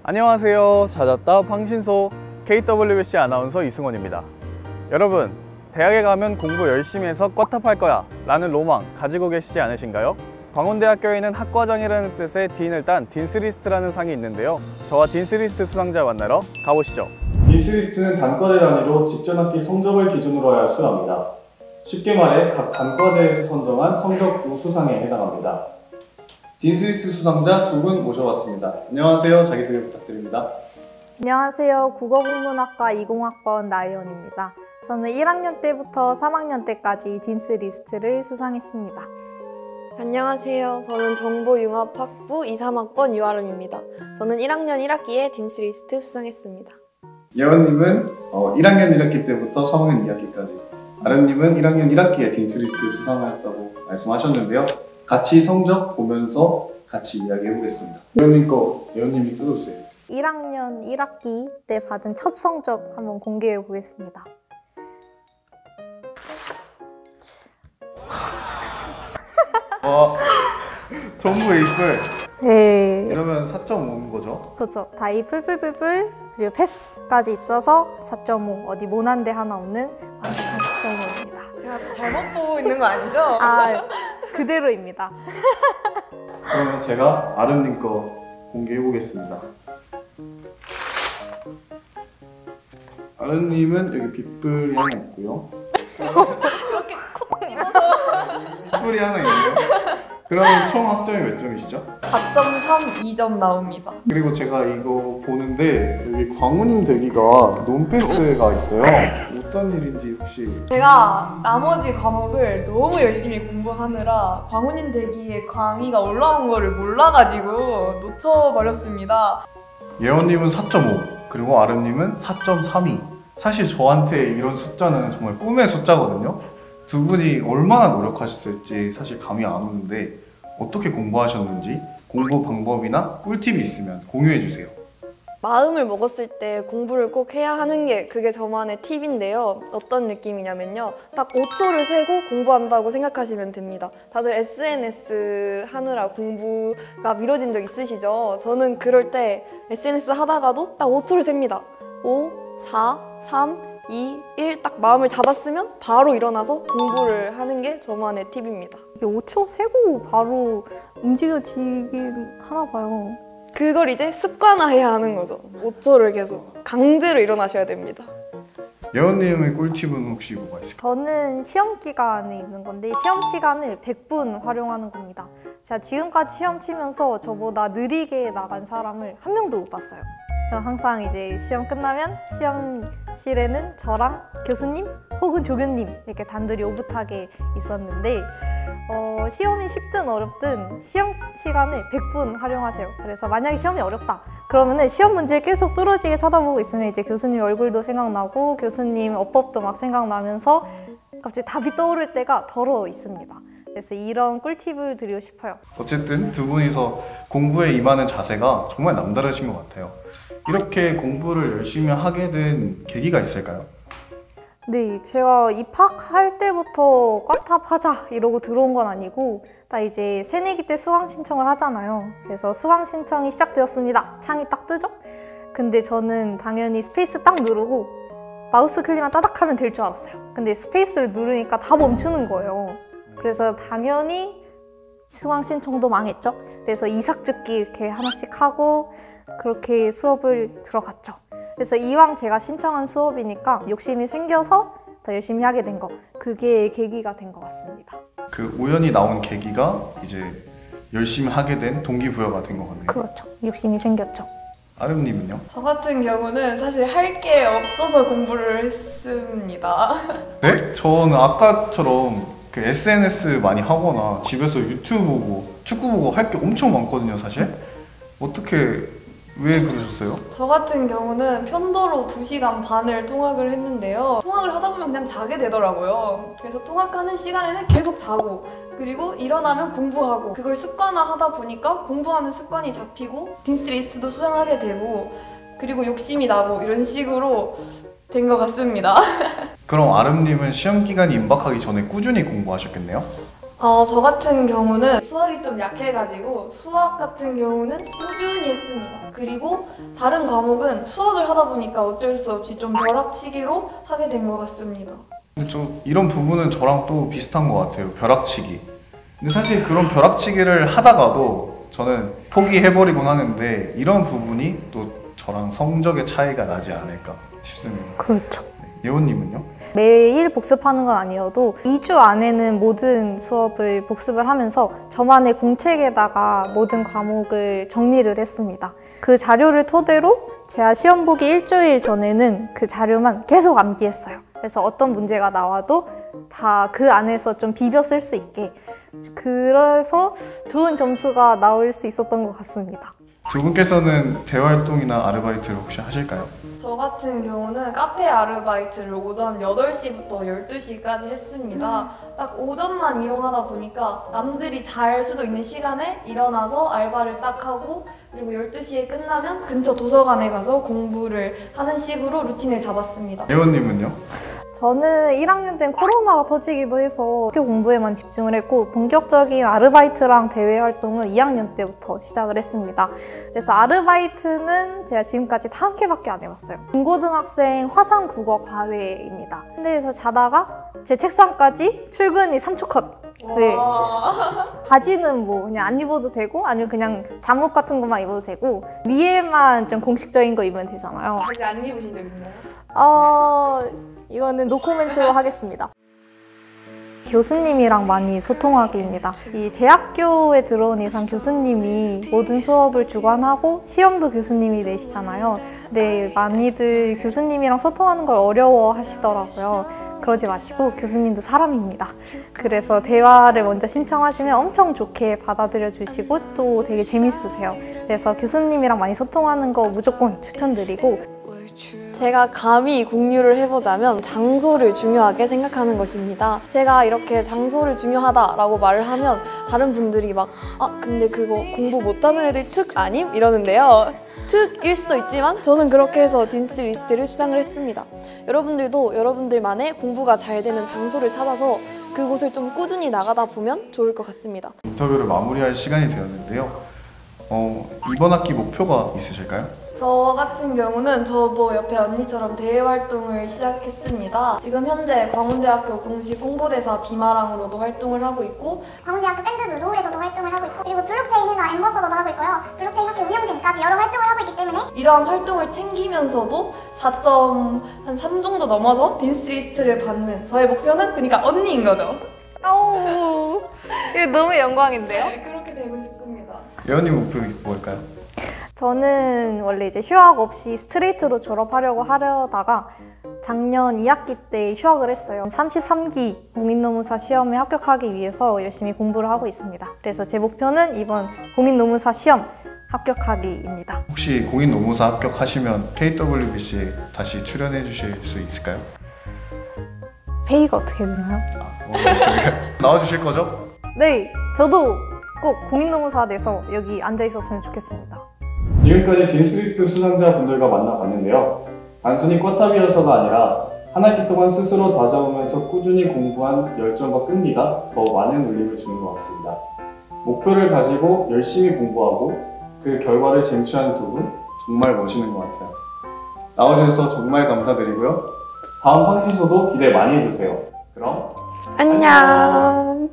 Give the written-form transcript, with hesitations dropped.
안녕하세요. 찾았다 방신소 KWC 아나운서 이승원입니다. 여러분, 대학에 가면 공부 열심히 해서 꽈탑할 거야 라는 로망 가지고 계시지 않으신가요? 광운대학교에는 학과장이라는 뜻의 딘을 딴 딘스리스트라는 상이 있는데요. 저와 딘스리스트 수상자 만나러 가보시죠. 딘스리스트는 단과대 단위로 직전 학기 성적을 기준으로 하여 수여합니다. 쉽게 말해 각 단과대에서 선정한 성적 우수상에 해당합니다. 딘스리스트 수상자 두 분 모셔봤습니다. 안녕하세요. 자기소개 부탁드립니다. 안녕하세요. 국어국문학과 20학번 나혜원입니다. 저는 1학년 때부터 3학년 때까지 딘스리스트를 수상했습니다. 안녕하세요. 저는 정보융합학부 2, 3학번 유아름입니다. 저는 1학년 1학기에 딘스리스트 수상했습니다. 예원님은 1학년 1학기 때부터 3학년 2학기까지, 아름님은 1학년 1학기에 딘스리스트 수상하였다고 말씀하셨는데요. 같이 성적 보면서 같이 이야기해보겠습니다. 예원님 거 예원님이 뜯어주세요. 1학년 1학기 때 받은 첫 성적 한번 공개해 보겠습니다. 전부 A뿔. 네. 이러면 4.5인 거죠? 그렇죠. 다이 풀풀풀풀 그리고 패스까지 있어서 4.5. 어디 모난 데 하나 없는 완벽한 4.5입니다. 제가 잘못 보고 있는 거 아니죠? 아, 그대로입니다. 그러면 제가 아름님 거 공개해보겠습니다. 아름님은 여기 빗불이 하나 있고요. 그렇게 콕 집어서 빗불이 하나 있네요. 그러면 총 학점이 몇 점이시죠? 4.32점 나옵니다. 그리고 제가 이거 보는데 여기 광운인 대기가 논패스가 있어요. 어떤 일인지 혹시? 제가 나머지 과목을 너무 열심히 공부하느라 광운인 대기에 강의가 올라온 거를 몰라가지고 놓쳐버렸습니다. 예원님은 4.5, 그리고 아름님은 4.32. 사실 저한테 이런 숫자는 정말 꿈의 숫자거든요. 두 분이 얼마나 노력하셨을지 사실 감이 안 오는데, 어떻게 공부하셨는지 공부 방법이나 꿀팁이 있으면 공유해주세요. 마음을 먹었을 때 공부를 꼭 해야 하는 게 그게 저만의 팁인데요. 어떤 느낌이냐면요. 딱 5초를 세고 공부한다고 생각하시면 됩니다. 다들 SNS 하느라 공부가 미뤄진 적 있으시죠? 저는 그럴 때 SNS 하다가도 딱 5초를 셉니다. 5, 4, 3, 2, 1 딱 마음을 잡았으면 바로 일어나서 공부를 하는 게 저만의 팁입니다. 이게 5초 세고 바로 움직여지긴 하나 봐요. 그걸 이제 습관화해야 하는 거죠. 5초를 계속 강제로 일어나셔야 됩니다. 예원님의 꿀팁은 혹시 뭐가 있을까요? 저는 시험 기간에 있는 건데 시험 시간을 100분 활용하는 겁니다. 제가 지금까지 시험 치면서 저보다 느리게 나간 사람을 한 명도 못 봤어요. 저 항상 이제 시험 끝나면 시험실에는 저랑 교수님 혹은 조교님 이렇게 단둘이 오붓하게 있었는데 시험이 쉽든 어렵든 시험 시간을 100분 활용하세요. 그래서 만약에 시험이 어렵다 그러면은 시험 문제를 계속 뚫어지게 쳐다보고 있으면 이제 교수님 얼굴도 생각나고 교수님 어법도 막 생각나면서 갑자기 답이 떠오를 때가 덜어 있습니다. 그래서 이런 꿀팁을 드리고 싶어요. 어쨌든 두 분이서 공부에 임하는 자세가 정말 남다르신 것 같아요. 이렇게 공부를 열심히 하게 된 계기가 있을까요? 네, 제가 입학할 때부터 꽈탑하자 이러고 들어온 건 아니고 딱 이제 새내기 때 수강 신청을 하잖아요. 그래서 수강 신청이 시작되었습니다. 창이 딱 뜨죠? 근데 저는 당연히 스페이스 딱 누르고 마우스 클릭만 따닥 하면 될 줄 알았어요. 근데 스페이스를 누르니까 다 멈추는 거예요. 그래서 당연히 수강 신청도 망했죠. 그래서 이삭죽기 이렇게 하나씩 하고 그렇게 수업을 들어갔죠. 그래서 이왕 제가 신청한 수업이니까 욕심이 생겨서 더 열심히 하게 된 거, 그게 계기가 된 것 같습니다. 그 우연히 나온 계기가 이제 열심히 하게 된 동기부여가 된 것 같네요. 그렇죠. 욕심이 생겼죠. 아름님은요? 저 같은 경우는 사실 할 게 없어서 공부를 했습니다. 네? 저는 아까처럼 그 SNS 많이 하거나 집에서 유튜브 보고 축구 보고 할 게 엄청 많거든요, 사실. 어떻게, 왜 그러셨어요? 저 같은 경우는 편도로 2시간 반을 통학을 했는데요. 통학을 하다 보면 그냥 자게 되더라고요. 그래서 통학하는 시간에는 계속 자고 그리고 일어나면 공부하고 그걸 습관화하다 보니까 공부하는 습관이 잡히고 딘스리스트도 수상하게 되고 그리고 욕심이 나고 이런 식으로 된 것 같습니다. 그럼 아름님은 시험 기간이 임박하기 전에 꾸준히 공부하셨겠네요? 저 같은 경우는 수학이 좀 약해가지고 수학 같은 경우는 꾸준히 했습니다. 그리고 다른 과목은 수학을 하다 보니까 어쩔 수 없이 좀 벼락치기로 하게 된 것 같습니다. 근데 이런 부분은 저랑 또 비슷한 것 같아요. 벼락치기. 근데 사실 그런 벼락치기를 하다가도 저는 포기해버리곤 하는데 이런 부분이 또 저랑 성적의 차이가 나지 않을까 싶습니다. 그렇죠. 예원님은요? 매일 복습하는 건 아니어도 2주 안에는 모든 수업을 복습을 하면서 저만의 공책에다가 모든 과목을 정리를 했습니다. 그 자료를 토대로 제가 시험 보기 일주일 전에는 그 자료만 계속 암기했어요. 그래서 어떤 문제가 나와도 다 그 안에서 좀 비벼 쓸 수 있게, 그래서 좋은 점수가 나올 수 있었던 것 같습니다. 두 분께서는 대활동이나 아르바이트를 혹시 하실까요? 저 같은 경우는 카페 아르바이트를 오전 8시부터 12시까지 했습니다. 딱 오전만 이용하다 보니까 남들이 잘 수도 있는 시간에 일어나서 알바를 딱 하고, 그리고 12시에 끝나면 근처 도서관에 가서 공부를 하는 식으로 루틴을 잡았습니다. 예원님은요? 저는 1학년 땐 코로나가 터지기도 해서 학교 공부에만 집중을 했고, 본격적인 아르바이트랑 대외 활동은 2학년 때부터 시작을 했습니다. 그래서 아르바이트는 제가 지금까지 다 한 개밖에 안 해봤어요. 중고등학생 화상 국어 과외입니다. 군대에서 자다가 제 책상까지 출근이 3초 컷. 네. 바지는 뭐 그냥 안 입어도 되고, 아니면 그냥 잠옷 같은 것만 입어도 되고, 위에만 좀 공식적인 거 입으면 되잖아요. 아직 안 입으신 적 있나요? 이거는 노코멘트로 하겠습니다. 교수님이랑 많이 소통하기입니다. 이 대학교에 들어온 이상 교수님이 모든 수업을 주관하고 시험도 교수님이 내시잖아요. 근데 많이들 교수님이랑 소통하는 걸 어려워하시더라고요. 그러지 마시고 교수님도 사람입니다. 그래서 대화를 먼저 신청하시면 엄청 좋게 받아들여 주시고 또 되게 재밌으세요. 그래서 교수님이랑 많이 소통하는 거 무조건 추천드리고, 제가 감히 공유를 해보자면 장소를 중요하게 생각하는 것입니다. 제가 이렇게 장소를 중요하다라고 말을 하면 다른 분들이 막 근데 그거 공부 못하는 애들 특 아님? 이러는데요. 특일 수도 있지만 저는 그렇게 해서 딘스 리스트를 수상을 했습니다. 여러분들도 여러분들만의 공부가 잘 되는 장소를 찾아서 그곳을 좀 꾸준히 나가다 보면 좋을 것 같습니다. 인터뷰를 마무리할 시간이 되었는데요. 이번 학기 목표가 있으실까요? 저 같은 경우는 저도 옆에 언니처럼 대외 활동을 시작했습니다. 지금 현재 광운대학교 공식 홍보대사 비마랑으로도 활동을 하고 있고, 광운대학교 밴드 노을에서도 활동을 하고 있고, 그리고 블록체인 회사 엠버서더도 하고 있고요. 블록체인 학교 운영진까지 여러 활동을 하고 있기 때문에 이러한 활동을 챙기면서도 4.3 정도 넘어서 딘스리스트를 받는 저의 목표는 그러니까 언니인 거죠. 이거 너무 영광인데요? 네, 그렇게 되고 싶습니다. 예원님 목표가 뭘까요? 저는 원래 이제 휴학 없이 스트레이트로 졸업하려고 하려다가 작년 2학기 때 휴학을 했어요. 33기 공인노무사 시험에 합격하기 위해서 열심히 공부를 하고 있습니다. 그래서 제 목표는 이번 공인노무사 시험 합격하기입니다. 혹시 공인노무사 합격하시면 KWBC에 다시 출연해 주실 수 있을까요? 페이가 어떻게 되나요? 나와주실 거죠? 네, 저도 꼭 공인노무사 돼서 여기 앉아 있었으면 좋겠습니다. 지금까지 딘스리스트 수상자분들과 만나봤는데요. 단순히 쿼탑이어서가 아니라 한 학기 동안 스스로 다져오면서 꾸준히 공부한 열정과 끈기가 더 많은 울림을 주는 것 같습니다. 목표를 가지고 열심히 공부하고 그 결과를 쟁취하는 두 분 정말 멋있는 것 같아요. 나와주셔서 정말 감사드리고요. 다음 황신소도 기대 많이 해주세요. 그럼 안녕.